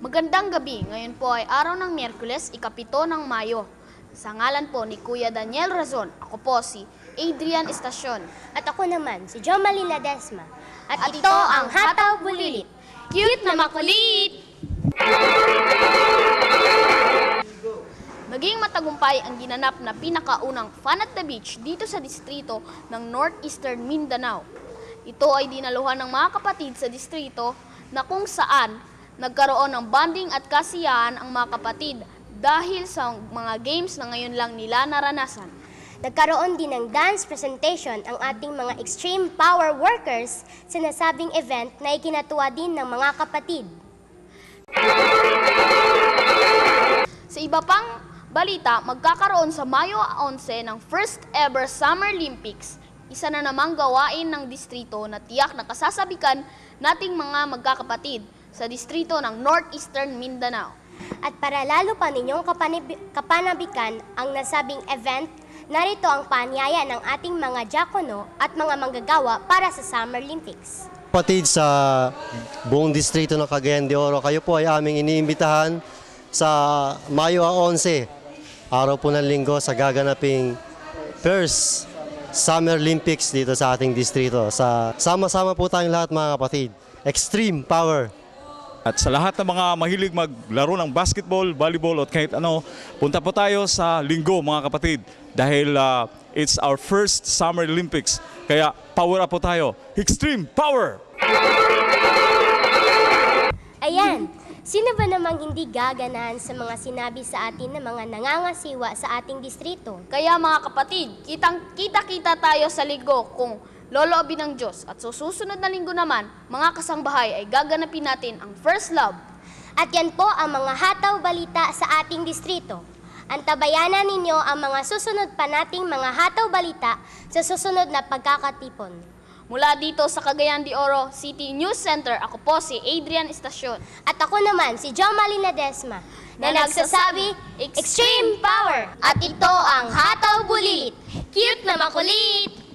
Magandang gabi, ngayon po ay araw ng Miyerkules, ika-7 ng Mayo. Sa ngalan po ni Kuya Daniel Razon, ako po si Adrian Estacion. At ako naman, si Jomalie Ledesma. At ito ang Hataw Bulilit. Cute na makulit! Naging matagumpay ang ginanap na pinakaunang Fun at the Beach dito sa distrito ng Northeastern Mindanao. Ito ay dinaluhan ng mga kapatid sa distrito na kung saan nagkaroon ng bonding at kasiyahan ang mga kapatid dahil sa mga games na ngayon lang nila naranasan. Nagkaroon din ng dance presentation ang ating mga extreme power workers sa nasabing event na ikinatuwa din ng mga kapatid. Sa iba pang balita, magkakaroon sa Mayo 11 ng first ever Summer Olympics, isa na namang gawain ng distrito na tiyak na kasasabikan nating mga magkakapatid sa distrito ng Northeastern Mindanao. At para lalo pa ninyong kapanabikan ang nasabing event, narito ang paanyaya ng ating mga diakono at mga manggagawa para sa Summer Olympics. Kapatid sa buong distrito ng Cagayan de Oro, kayo po ay aming iniimbitahan sa Mayo 11, araw po ng linggo sa gaganaping first Summer Olympics dito sa ating distrito. Sama-sama po tayong lahat mga kapatid. Extreme power! At sa lahat ng mga mahilig maglaro ng basketball, volleyball at kahit ano, punta po tayo sa linggo mga kapatid dahil it's our first Summer Olympics. Kaya power up po tayo. Extreme power! Ayan, sino ba namang hindi gaganahan sa mga sinabi sa atin ng mga nangangasiwa sa ating distrito? Kaya mga kapatid, kita-kita tayo sa linggo kung loloobin ng Diyos. At sa susunod na linggo naman, mga kasangbahay ay gaganapin natin ang First Love. At yan po ang mga hataw balita sa ating distrito. Antabayanan ninyo ang mga susunod pa nating mga hataw balita sa susunod na pagkakatipon. Mula dito sa Cagayan de Oro City News Center, ako po si Adrian Estacion. At ako naman si Jomalie Ledesma na nagsasabi, Extreme Power! At ito ang Hataw Bulilit. Cute na makulit!